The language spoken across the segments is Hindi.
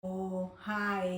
ओ हाय,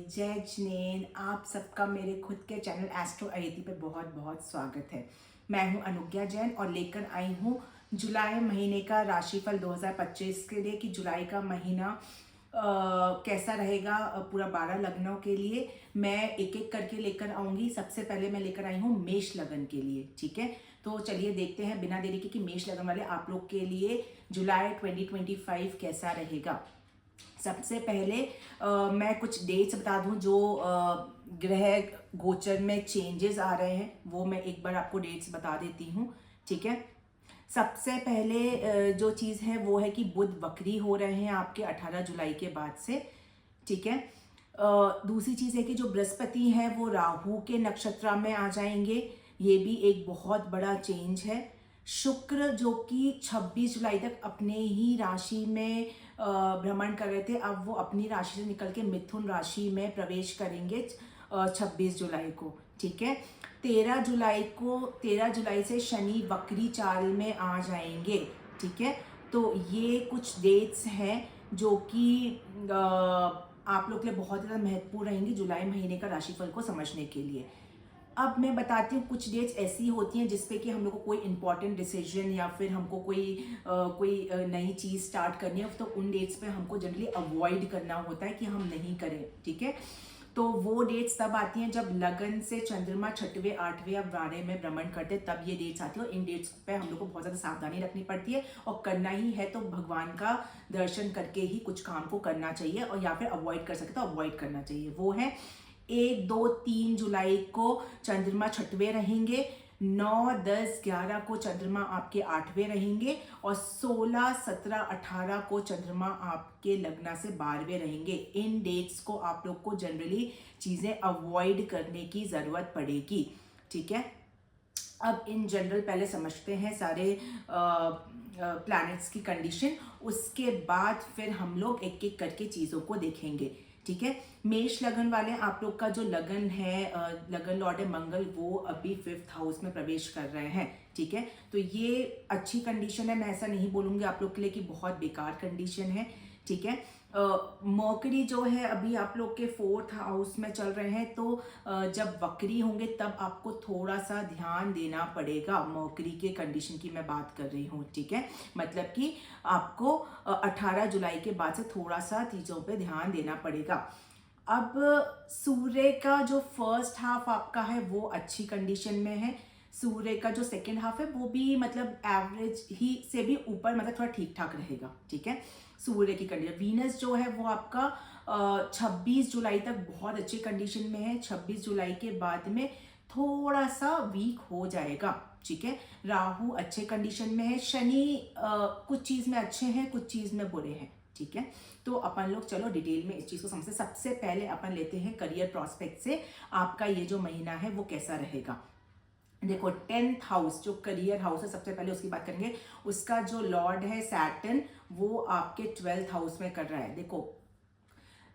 जय जिनेन। आप सबका मेरे खुद के चैनल एस्ट्रो अयति पे बहुत बहुत स्वागत है। मैं हूं अनुज्ञा जैन और लेकर आई हूं जुलाई महीने का राशिफल 2025 के लिए कि जुलाई का महीना कैसा रहेगा पूरा 12 लग्नों के लिए। मैं एक एक करके लेकर आऊंगी। सबसे पहले मैं लेकर आई हूं मेष लगन के लिए, ठीक है। तो चलिए देखते हैं बिना देरी के कि मेष लगन वाले आप लोग के लिए जुलाई 2025 कैसा रहेगा। सबसे पहले मैं कुछ डेट्स बता दूं जो ग्रह गोचर में चेंजेस आ रहे हैं, वो मैं एक बार आपको डेट्स बता देती हूँ, ठीक है। सबसे पहले जो चीज़ है वो है कि बुध वक्री हो रहे हैं आपके 18 जुलाई के बाद से, ठीक है। दूसरी चीज़ है कि जो बृहस्पति हैं वो राहु के नक्षत्र में आ जाएंगे, ये भी एक बहुत बड़ा चेंज है। शुक्र जो कि 26 जुलाई तक अपने ही राशि में भ्रमण कर रहे थे, अब वो अपनी राशि से निकल के मिथुन राशि में प्रवेश करेंगे 26 जुलाई को, ठीक है। 13 जुलाई से शनि वक्री चाल में आ जाएंगे, ठीक है। तो ये कुछ डेट्स हैं जो कि आप लोग के लिए बहुत ज़्यादा महत्वपूर्ण रहेंगी जुलाई महीने का राशिफल को समझने के लिए। अब मैं बताती हूँ कुछ डेट्स ऐसी होती हैं जिसपे कि हम लोग को कोई इंपॉर्टेंट डिसीजन या फिर हमको कोई नई चीज़ स्टार्ट करनी है, तो उन डेट्स पे हमको जनरली अवॉइड करना होता है कि हम नहीं करें, ठीक है। तो वो डेट्स तब आती हैं जब लगन से चंद्रमा 6वें 8वें या 12वें में भ्रमण करते हैं, तब ये डेट्स आती है। और इन डेट्स पे हम लोग को बहुत ज़्यादा सावधानी रखनी पड़ती है, और करना ही है तो भगवान का दर्शन करके ही कुछ काम को करना चाहिए, और या फिर अवॉइड कर सके तो अवॉइड करना चाहिए। वो है 1, 2, 3 जुलाई को चंद्रमा 6वें रहेंगे, 9, 10, 11 को चंद्रमा आपके 8वें रहेंगे, और 16, 17, 18 को चंद्रमा आपके लग्न से 12वें रहेंगे। इन डेट्स को आप लोग को जनरली चीज़ें अवॉइड करने की ज़रूरत पड़ेगी, ठीक है। अब इन जनरल पहले समझते हैं सारे प्लैनेट्स की कंडीशन, उसके बाद फिर हम लोग एक एक करके चीज़ों को देखेंगे, ठीक है। मेष लगन वाले आप लोग का जो लगन है, लगन लॉर्ड है मंगल, वो अभी 5th हाउस में प्रवेश कर रहे हैं, ठीक है। तो ये अच्छी कंडीशन है, मैं ऐसा नहीं बोलूँगी आप लोग के लिए कि बहुत बेकार कंडीशन है, ठीक है। मर्करी जो है अभी आप लोग के 4th हाउस में चल रहे हैं, तो जब वक्री होंगे तब आपको थोड़ा सा ध्यान देना पड़ेगा। मर्करी के कंडीशन की मैं बात कर रही हूँ, ठीक है। मतलब कि आपको 18 जुलाई के बाद से थोड़ा सा चीज़ों पे ध्यान देना पड़ेगा। अब सूर्य का जो फर्स्ट हाफ आपका है वो अच्छी कंडीशन में है। सूर्य का जो सेकेंड हाफ है वो भी मतलब एवरेज ही से भी ऊपर, मतलब थोड़ा ठीक ठाक रहेगा, ठीक है। सूर्य की कंडीशन, वीनस जो है वो आपका 26 जुलाई तक बहुत अच्छी कंडीशन में है। 26 जुलाई के बाद में थोड़ा सा वीक हो जाएगा, ठीक है। राहु अच्छे कंडीशन में है। शनि कुछ चीज़ में अच्छे हैं, कुछ चीज़ में बुरे हैं, ठीक है। तो अपन लोग चलो डिटेल में इस चीज़ को समझते। सबसे पहले अपन लेते हैं करियर प्रोस्पेक्ट से आपका ये जो महीना है वो कैसा रहेगा। देखो 10th हाउस जो करियर हाउस है, सबसे पहले उसकी बात करेंगे। उसका जो लॉर्ड है सैटर्न, वो आपके 12th हाउस में कर रहा है। देखो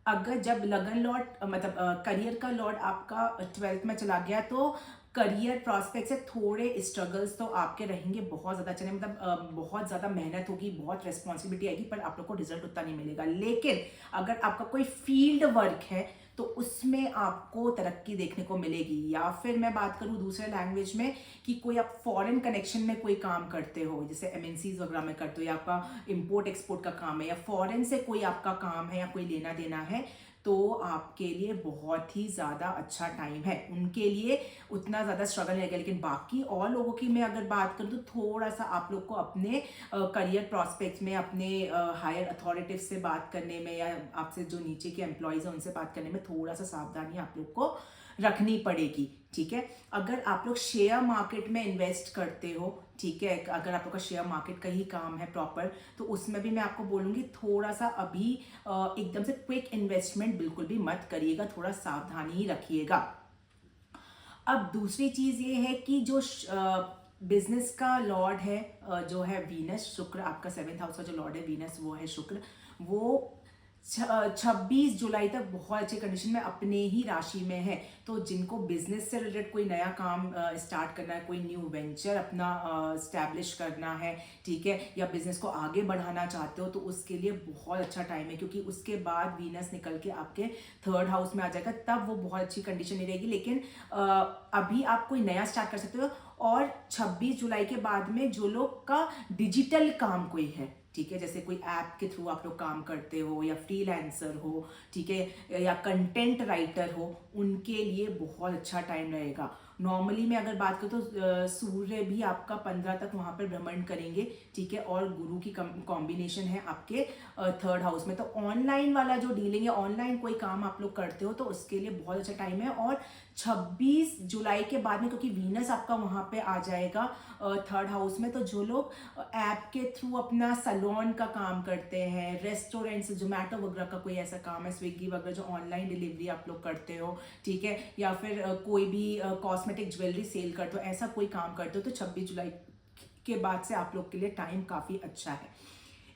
अगर जब लगन लॉर्ड मतलब करियर का लॉर्ड आपका 12th में चला गया, तो करियर प्रोस्पेक्ट से थोड़े स्ट्रगल्स तो आपके रहेंगे, बहुत ज़्यादा चले, मतलब बहुत ज़्यादा मेहनत होगी, बहुत रिस्पॉन्सिबिलिटी आएगी, पर आप लोग को रिजल्ट उतना नहीं मिलेगा। लेकिन अगर आपका कोई फील्ड वर्क है तो उसमें आपको तरक्की देखने को मिलेगी। या फिर मैं बात करूँ दूसरे लैंग्वेज में कि कोई आप फॉरेन कनेक्शन में कोई काम करते हो, जैसे एमएनसीज वगैरह में करते हो, या आपका इंपोर्ट एक्सपोर्ट का काम है, या फॉरेन से कोई आपका काम है, या कोई लेना देना है, तो आपके लिए बहुत ही ज़्यादा अच्छा टाइम है। उनके लिए उतना ज़्यादा स्ट्रगल नहीं रहेगा। लेकिन बाकी और लोगों की मैं अगर बात करूँ तो थोड़ा सा आप लोग को अपने करियर प्रॉस्पेक्ट्स में, अपने हायर अथॉरिटीज से बात करने में, या आपसे जो नीचे के एम्प्लॉयज़ हैं उनसे बात करने में थोड़ा सा सावधानी आप लोग को रखनी पड़ेगी, ठीक है। अगर आप लोग शेयर मार्केट में इन्वेस्ट करते हो, ठीक है, अगर आप लोग का शेयर मार्केट का ही काम है प्रॉपर, तो उसमें भी मैं आपको बोलूँगी थोड़ा सा अभी एकदम से क्विक इन्वेस्टमेंट बिल्कुल भी मत करिएगा, थोड़ा सावधानी ही रखिएगा। अब दूसरी चीज़ ये है कि जो बिजनेस का लॉर्ड है जो है वीनस, शुक्र, आपका 7th हाउस का जो लॉर्ड है वीनस वो है शुक्र, वो 26 जुलाई तक बहुत अच्छे कंडीशन में अपने ही राशि में है। तो जिनको बिजनेस से रिलेटेड कोई नया काम स्टार्ट करना है, कोई न्यू वेंचर अपना स्टैब्लिश करना है, ठीक है, या बिजनेस को आगे बढ़ाना चाहते हो, तो उसके लिए बहुत अच्छा टाइम है, क्योंकि उसके बाद वीनस निकल के आपके 3rd हाउस में आ जाएगा, तब वो बहुत अच्छी कंडीशन नहीं रहेगी। लेकिन अभी आप कोई नया स्टार्ट कर सकते हो। और 26 जुलाई के बाद में जो लोग का डिजिटल काम कोई है, ठीक है, जैसे कोई ऐप के थ्रू आप लोग काम करते हो, या फ्रीलांसर हो, ठीक है, या कंटेंट राइटर हो, उनके लिए बहुत अच्छा टाइम रहेगा। नॉर्मली मैं अगर बात करूँ तो सूर्य भी आपका 15 तक वहाँ पर भ्रमण करेंगे, ठीक है, और गुरु की कॉम्बिनेशन है आपके 3rd हाउस में। तो ऑनलाइन वाला जो डीलिंग है, ऑनलाइन कोई काम आप लोग करते हो, तो उसके लिए बहुत अच्छा टाइम है। और 26 जुलाई के बाद में, क्योंकि वीनस आपका वहाँ पे आ जाएगा 3rd हाउस में, तो जो लोग ऐप के थ्रू अपना सैलून का काम करते हैं, रेस्टोरेंट्स, जोमेटो वगैरह का कोई ऐसा काम है, स्विगी वगैरह जो ऑनलाइन डिलीवरी आप लोग करते हो, ठीक है, या फिर कोई भी कॉस्मेटिक ज्वेलरी सेल करते हो, ऐसा कोई काम करते हो, तो 26 जुलाई के बाद से आप लोग के लिए टाइम काफ़ी अच्छा है।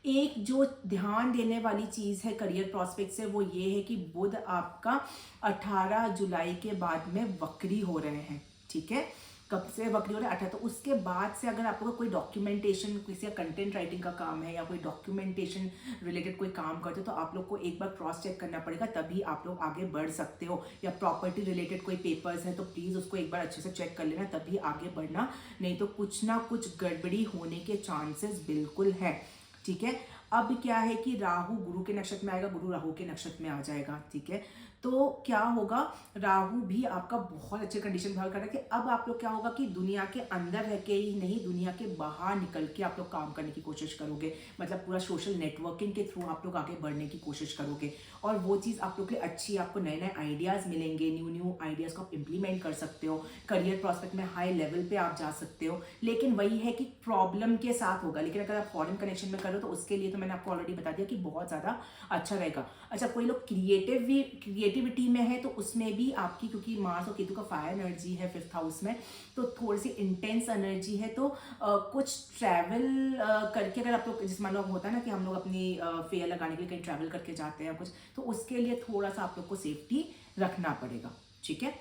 एक जो ध्यान देने वाली चीज़ है करियर प्रोस्पेक्ट से, वो ये है कि बुध आपका 18 जुलाई के बाद में वक्री हो रहे हैं, ठीक है। कब से वक्री हो रहे हैं? 18। तो उसके बाद से अगर आपको कोई डॉक्यूमेंटेशन, किसी का कंटेंट राइटिंग का काम है, या कोई डॉक्यूमेंटेशन रिलेटेड कोई काम करते हो, तो आप लोग को एक बार क्रॉस चेक करना पड़ेगा, तभी आप लोग आगे बढ़ सकते हो। या प्रॉपर्टी रिलेटेड कोई पेपर्स है, तो प्लीज़ उसको एक बार अच्छे से चेक कर लेना, तभी आगे बढ़ना, नहीं तो कुछ ना कुछ गड़बड़ी होने के चांसेस बिल्कुल है, ठीक है। अब क्या है कि राहु गुरु के नक्षत्र में आएगा, गुरु राहु के नक्षत्र में आ जाएगा, ठीक है। तो क्या होगा, राहु भी आपका बहुत अच्छे कंडीशन भाव कर रहा है कि अब आप लोग क्या होगा कि दुनिया के अंदर रह के ही नहीं, दुनिया के बाहर निकल के आप लोग काम करने की कोशिश करोगे। मतलब पूरा सोशल नेटवर्किंग के थ्रू आप लोग आगे बढ़ने की कोशिश करोगे, और वो चीज़ आप लोग के लिए अच्छी, आपको नए नए आइडियाज़ मिलेंगे, न्यू आइडियाज़ को आप इम्प्लीमेंट कर सकते हो। करियर प्रॉस्पेक्ट में हाई लेवल पे आप जा सकते हो, लेकिन वही है कि प्रॉब्लम के साथ होगा। लेकिन अगर आप फॉरेन कनेक्शन में करो, तो उसके लिए तो मैंने आपको ऑलरेडी बता दिया कि बहुत ज़्यादा अच्छा रहेगा। अच्छा, कोई लोग क्रिएटिविटी में है, तो उसमें भी आपकी, क्योंकि मार्स और केतु का फायर एनर्जी है 5th हाउस में, तो थोड़ी सी इंटेंस एनर्जी है। तो कुछ ट्रैवल करके, अगर आप लोग, जिस मान लो होता है ना कि हम लोग अपनी फेयर लगाने के लिए कहीं ट्रैवल करके जाते हैं कुछ, तो उसके लिए थोड़ा सा आप लोग को सेफ्टी रखना पड़ेगा, ठीक है।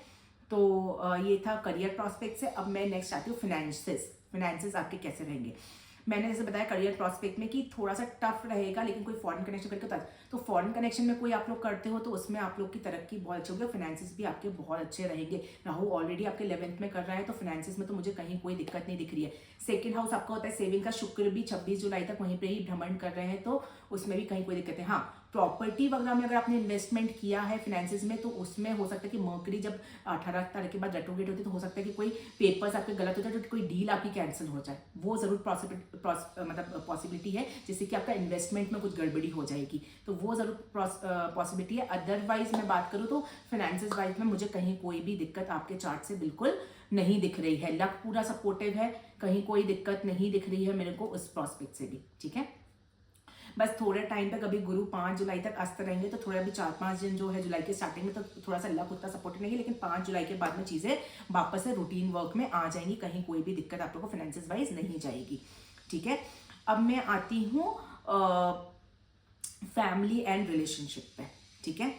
तो ये था करियर प्रॉस्पेक्ट से। अब मैं नेक्स्ट आती हूँ फिनेंसेस आपके कैसे रहेंगे। मैंने जैसे बताया करियर प्रॉस्पेक्ट में कि थोड़ा सा टफ रहेगा, लेकिन कोई फॉरेन कनेक्शन करके तो फॉरेन कनेक्शन में कोई आप लोग करते हो, तो उसमें आप लोग की तरक्की बहुत अच्छी होगी, फाइनेंसिस भी आपके बहुत अच्छे रहेंगे। राहु ऑलरेडी आपके 11th में कर रहा है, तो फाइनेंसिस में तो मुझे कहीं कोई दिक्कत नहीं दिख रही है। 2nd हाउस आपका होता है सेविंग का, शुक्र भी 26 जुलाई तक वहीं पर ही भ्रमण कर रहे हैं, तो उसमें भी कहीं कोई दिक्कत है। हाँ, प्रॉपर्टी वगैरह में अगर आपने इन्वेस्टमेंट किया है फाइनेंसिस में, तो उसमें हो सकता है कि मर्करी जब 18 तारीख के बाद रेट्रोग्रेड होती है, तो हो सकता है कि कोई पेपर्स आपके गलत हो जाए, तो कोई डील आपकी कैंसिल हो जाए, वो जरूर पॉसिबिलिटी है, जिससे कि आपका इन्वेस्टमेंट में कुछ गड़बड़ी हो जाएगी, तो वो जरूर पॉसिबिलिटी है। अदरवाइज मैं बात करूँ तो फाइनेंसिस वाइज में मुझे कहीं कोई भी दिक्कत आपके चार्ट से बिल्कुल नहीं दिख रही है। लक पूरा सपोर्टिव है, कहीं कोई दिक्कत नहीं दिख रही है मेरे को उस प्रॉस्पेक्ट से भी, ठीक है। बस थोड़े टाइम तक, अभी गुरु 5 जुलाई तक अस्त रहेंगे, तो थोड़ा अभी 4-5 दिन जो है जुलाई के स्टार्टिंग में, तो थोड़ा सा लक उतना सपोर्टिव नहीं है, लेकिन 5 जुलाई के बाद में चीज़ें वापस से रूटीन वर्क में आ जाएंगी, कहीं कोई भी दिक्कत आप लोगों को फाइनेंसिस वाइज नहीं जाएगी, ठीक है। अब मैं आती हूँ फैमिली एंड रिलेशनशिप पे, ठीक है।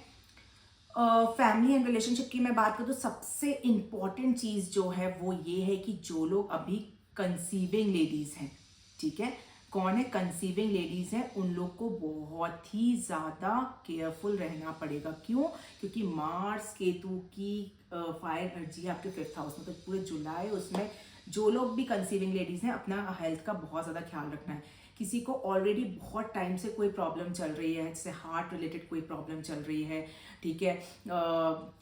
फैमिली एंड रिलेशनशिप की मैं बात करूँ तो सबसे इम्पॉर्टेंट चीज़ जो है वो ये है कि जो लोग अभी कंसीविंग लेडीज़ हैं, ठीक है, कौन है कंसीविंग लेडीज़ हैं, उन लोग को बहुत ही ज़्यादा केयरफुल रहना पड़ेगा। क्यों? क्योंकि मार्स केतु की फायर एनर्जी है आपके 5th हाउस में, तो पूरे जुलाई उसमें जो लोग भी कंसीविंग लेडीज़ हैं, अपना हेल्थ का बहुत ज़्यादा ख्याल रखना है। किसी को ऑलरेडी बहुत टाइम से कोई प्रॉब्लम चल रही है, जैसे हार्ट रिलेटेड कोई प्रॉब्लम चल रही है, ठीक है,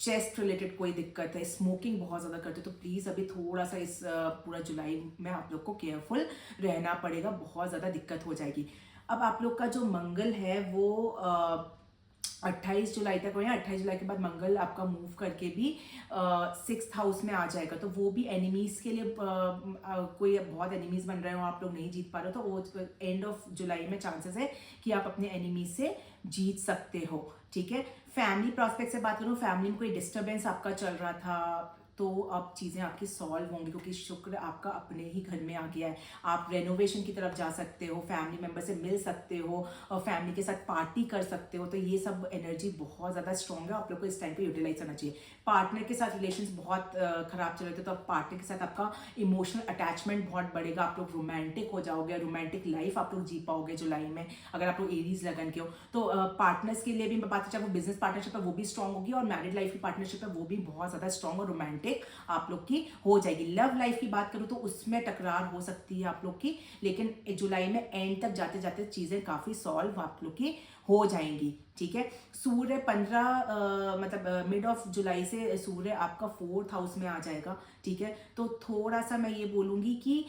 चेस्ट रिलेटेड कोई दिक्कत है, स्मोकिंग बहुत ज़्यादा करते हो, तो प्लीज़ अभी थोड़ा सा इस पूरा जुलाई में आप लोग को केयरफुल रहना पड़ेगा, बहुत ज़्यादा दिक्कत हो जाएगी। अब आप लोग का जो मंगल है वो 28 जुलाई तक हो, या 28 जुलाई के बाद मंगल आपका मूव करके भी 6th हाउस में आ जाएगा, तो वो भी एनिमीज़ के लिए कोई बहुत एनिमीज़ बन रहे हो, आप लोग नहीं जीत पा रहे हो, तो वो एंड ऑफ जुलाई में चांसेस है कि आप अपने एनिमीज से जीत सकते हो, ठीक है। फैमिली प्रॉस्पेक्ट से बात करूँ, फैमिली में कोई डिस्टर्बेंस आपका चल रहा था, तो अब चीज़ें आपकी सॉल्व होंगी, क्योंकि शुक्र आपका अपने ही घर में आ गया है। आप रेनोवेशन की तरफ जा सकते हो, फैमिली मेम्बर से मिल सकते हो और फैमिली के साथ पार्टी कर सकते हो। तो ये सब एनर्जी बहुत ज़्यादा स्ट्रॉन्ग है, आप लोग को इस टाइम पे यूटिलाइज करना चाहिए। पार्टनर के साथ रिलेशंस बहुत खराब चल रहे थे, तो अब पार्टनर के साथ आपका इमोशनल अटैचमेंट बहुत बढ़ेगा, आप लोग रोमांटिक हो जाओगे, रोमांटिक लाइफ आप लोग जी पाओगे जुलाई में, अगर आप लोग एरीज लगन के हो तो। पार्टनर्स के लिए भी मैं बात चाहे वो बिजनेस पार्टनरशिप है वो भी स्ट्रॉन्ग होगी, और मैरिड लाइफ की पार्टनरशिप है वो भी बहुत ज़्यादा स्ट्रॉन्ग और रोमांटिक आप लोग की हो जाएगी। लव लाइफ की बात करूँ तो उसमें टकरार हो सकती है आप लोग की, लेकिन जुलाई में एंड तक जाते जाते चीज़ें काफ़ी सॉल्व आप लोग की हो जाएंगी। ठीक है, सूर्य 15 मतलब मिड ऑफ जुलाई से सूर्य आपका 4th हाउस में आ जाएगा। ठीक है, तो थोड़ा सा मैं ये बोलूँगी कि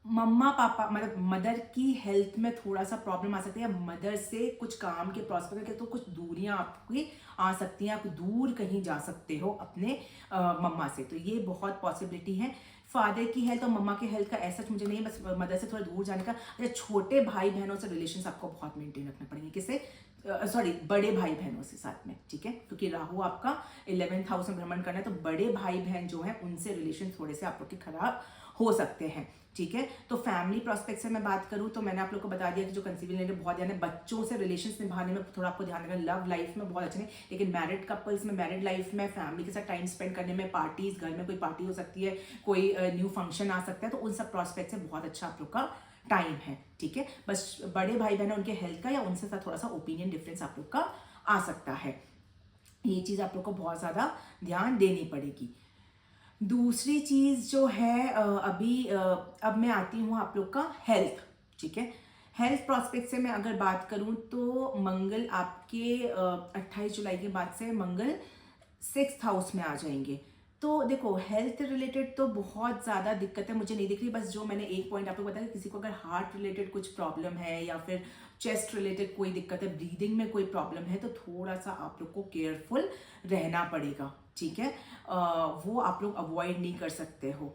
मम्मा पापा मतलब मदर की हेल्थ में थोड़ा सा प्रॉब्लम आ सकती है, मदर से कुछ काम के प्रॉस्पेक्ट के तो कुछ दूरियां आपकी आ सकती हैं, आप दूर कहीं जा सकते हो अपने मम्मा से, तो ये बहुत पॉसिबिलिटी है। फादर की हेल्थ और मम्मा की हेल्थ का ऐसा मुझे नहीं, बस मदर से थोड़ा दूर जाने का। अच्छा, छोटे भाई बहनों से रिलेशन आपको बहुत मेंटेन रखना पड़ेंगे, किससे, सॉरी बड़े भाई बहनों से साथ में। ठीक है, क्योंकि राहु आपका 11th हाउस में भ्रमण करना है, तो बड़े भाई बहन जो है उनसे रिलेशन थोड़े से आप लोग के खराब हो सकते हैं। ठीक है, तो फैमिली प्रोस्पेक्ट से मैं बात करूं तो मैंने आप लोग को बता दिया कि जो कंसीविंग लेने बहुत ध्यान है, बच्चों से रिलेशंस निभाने में थोड़ा आपको ध्यान रखना। लव लाइफ में बहुत अच्छे नहीं, लेकिन मैरिड कपल्स में, मैरिड लाइफ में फैमिली के साथ टाइम स्पेंड करने में, पार्टीज, घर में कोई पार्टी हो सकती है, कोई न्यू फंक्शन आ सकता है, तो उन सब प्रोस्पेक्ट से बहुत अच्छा आप लोग का टाइम है। ठीक है, बस बड़े भाई बहन उनके हेल्थ का या उनसे साथ थोड़ा सा ओपिनियन डिफरेंस आप लोग का आ सकता है, ये चीज आप लोग को बहुत ज्यादा ध्यान देनी पड़ेगी। दूसरी चीज जो है अब मैं आती हूँ आप लोग का हेल्थ। ठीक है, हेल्थ प्रोस्पेक्ट से मैं अगर बात करूं तो मंगल आपके 28 जुलाई के बाद से मंगल 6th हाउस में आ जाएंगे। तो देखो हेल्थ रिलेटेड तो बहुत ज़्यादा दिक्कतें मुझे नहीं दिख रही, बस जो मैंने एक पॉइंट आपको बताया, किसी को अगर हार्ट रिलेटेड कुछ प्रॉब्लम है या फिर चेस्ट रिलेटेड कोई दिक्कत है, ब्रीदिंग में कोई प्रॉब्लम है, तो थोड़ा सा आप लोग को केयरफुल रहना पड़ेगा। ठीक है, वो आप लोग अवॉइड नहीं कर सकते हो।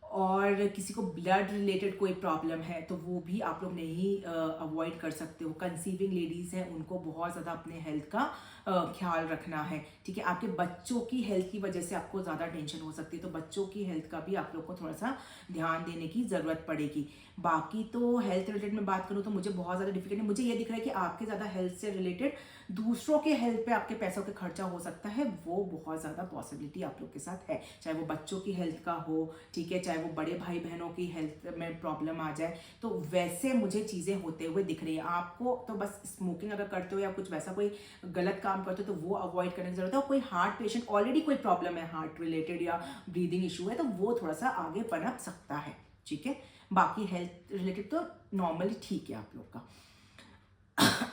और किसी को ब्लड रिलेटेड कोई प्रॉब्लम है तो वो भी आप लोग नहीं अवॉइड कर सकते हो। कंसीविंग लेडीज़ हैं उनको बहुत ज़्यादा अपने हेल्थ का ख्याल रखना है। ठीक है, आपके बच्चों की हेल्थ की वजह से आपको ज़्यादा टेंशन हो सकती है, तो बच्चों की हेल्थ का भी आप लोग को थोड़ा सा ध्यान देने की ज़रूरत पड़ेगी। बाकी तो हेल्थ रिलेटेड में बात करूँ तो मुझे बहुत ज़्यादा डिफिकल्ट है, मुझे ये दिख रहा है कि आपके ज़्यादा हेल्थ से रिलेटेड दूसरों के हेल्थ पे आपके पैसों के खर्चा हो सकता है, वो बहुत ज़्यादा पॉसिबिलिटी आप लोग के साथ है, चाहे वो बच्चों की हेल्थ का हो, ठीक है, चाहे वो बड़े भाई बहनों की हेल्थ में प्रॉब्लम आ जाए, तो वैसे मुझे चीज़ें होते हुए दिख रही है। आपको तो बस स्मोकिंग अगर करते हो या कुछ वैसा कोई गलत काम करते हो तो वो अवॉइड करने की जरूरत है। और कोई हार्ट पेशेंट ऑलरेडी कोई प्रॉब्लम है हार्ट रिलेटेड या ब्रीदिंग इशू है, तो वो थोड़ा सा आगे पनप सकता है। ठीक है, बाकी हेल्थ रिलेटेड तो नॉर्मली ठीक है आप लोग का।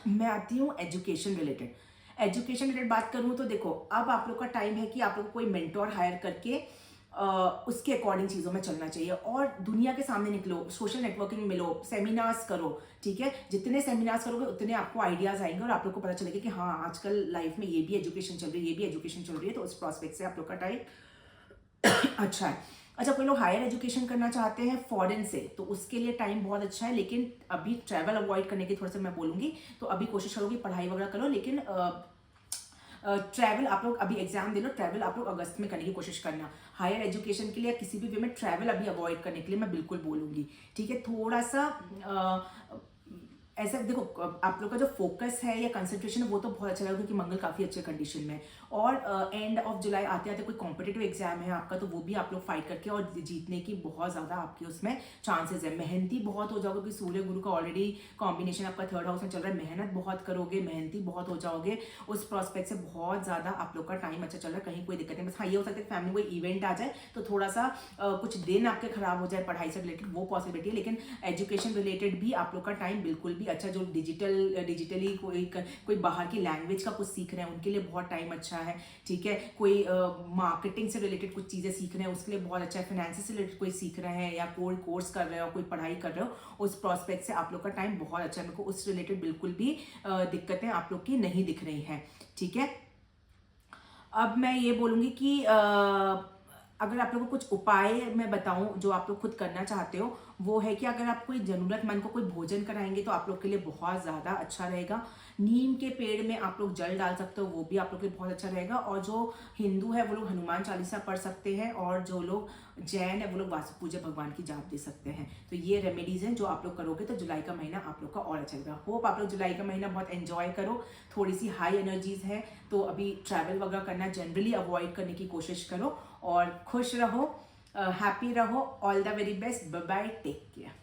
मैं आती हूँ एजुकेशन रिलेटेड। एजुकेशन रिलेटेड बात करूँ तो देखो अब आप लोग का टाइम है कि आप लोग कोई मेंटोर हायर करके उसके अकॉर्डिंग चीज़ों में चलना चाहिए, और दुनिया के सामने निकलो, सोशल नेटवर्किंग मिलो, सेमिनार्स करो। ठीक है, जितने सेमिनार्स करोगे उतने आपको आइडियाज आएंगे और आप लोग को पता चलेगा कि हाँ आजकल लाइफ में ये भी एजुकेशन चल रही है, ये भी एजुकेशन चल रही है, तो उस प्रोस्पेक्ट से आप लोग का टाइम अच्छा है। अच्छा, कोई लोग हायर एजुकेशन करना चाहते हैं फॉरेन से, तो उसके लिए टाइम बहुत अच्छा है, लेकिन अभी ट्रैवल अवॉइड करने की थोड़ा सा मैं बोलूँगी, तो अभी कोशिश करो कि पढ़ाई वगैरह करो, लेकिन ट्रैवल आप लोग अभी एग्जाम दे लो, ट्रैवल आप लोग अगस्त में करने की कोशिश करना। हायर एजुकेशन के लिए किसी भी वे में ट्रैवल अभी अवॉइड करने के लिए मैं बिल्कुल बोलूँगी। ठीक है, थोड़ा सा ऐसा देखो आप लोग का जो फोकस है या कंसंट्रेशन है वो तो बहुत अच्छा लगा, क्योंकि मंगल काफ़ी अच्छे कंडीशन में है, और एंड ऑफ जुलाई आते आते कोई कॉम्पिटेटिव एग्जाम है आपका, तो वो भी आप लोग फाइट करके और जीतने की बहुत ज़्यादा आपके उसमें चांसेस है। मेहनती बहुत हो जाओगे, क्योंकि सूर्य गुरु का ऑलरेडी कॉम्बिनेशन आपका 3rd हाउस में चल रहा है, मेहनत बहुत करोगे, मेहनती बहुत हो जाओगे, उस प्रोस्पेक्ट से बहुत ज़्यादा आप लोग का टाइम अच्छा चल रहा है, कहीं कोई दिक्कत नहीं। बस हाँ ये हो सकता है फैमिली कोई इवेंट आ जाए तो थोड़ा सा कुछ दिन आपके खराब हो जाए पढ़ाई से रिलेटेड, वो पॉसिबिलिटी है, लेकिन एजुकेशन रिलेटेड भी आप लोग का टाइम बिल्कुल भी अच्छा, जो डिजिटली कोई बाहर की लैंग्वेज का कुछ सीख रहे हैं उनके लिए बहुत टाइम अच्छा है। ठीक है, कोई मार्केटिंग से रिलेटेड कुछ चीज़ें सीख रहे हैं उसके लिए बहुत अच्छा है, फाइनेंस से रिलेटेड कोई सीख रहे हैं या कोई कोर्स कर रहे हो, कोई पढ़ाई कर रहे हो, उस प्रोस्पेक्ट से आप लोग का टाइम बहुत अच्छा है। मेरे को उस रिलेटेड बिल्कुल भी दिक्कतें आप लोग की नहीं दिख रही हैं। ठीक है, अब मैं ये बोलूँगी कि अगर आप लोगों को कुछ उपाय मैं बताऊं जो आप लोग खुद करना चाहते हो, वो है कि अगर आप कोई ज़रूरतमंद को कोई भोजन कराएंगे तो आप लोग के लिए बहुत ज़्यादा अच्छा रहेगा। नीम के पेड़ में आप लोग जल डाल सकते हो, वो भी आप लोग के लिए बहुत अच्छा रहेगा। और जो हिंदू है वो लोग हनुमान चालीसा पढ़ सकते हैं, और जो लोग जैन है वो लोग वास्तु पूजा भगवान की जाप दे सकते हैं। तो ये रेमेडीज हैं जो आप लोग करोगे तो जुलाई का महीना आप लोग का और अच्छा रहेगा। होप आप लोग जुलाई का महीना बहुत एंजॉय करो। थोड़ी सी हाई एनर्जीज है तो अभी ट्रैवल वगैरह करना जनरली अवॉइड करने की कोशिश करो, और खुश रहो, हैप्पी रहो। All the very best, bye bye, take care.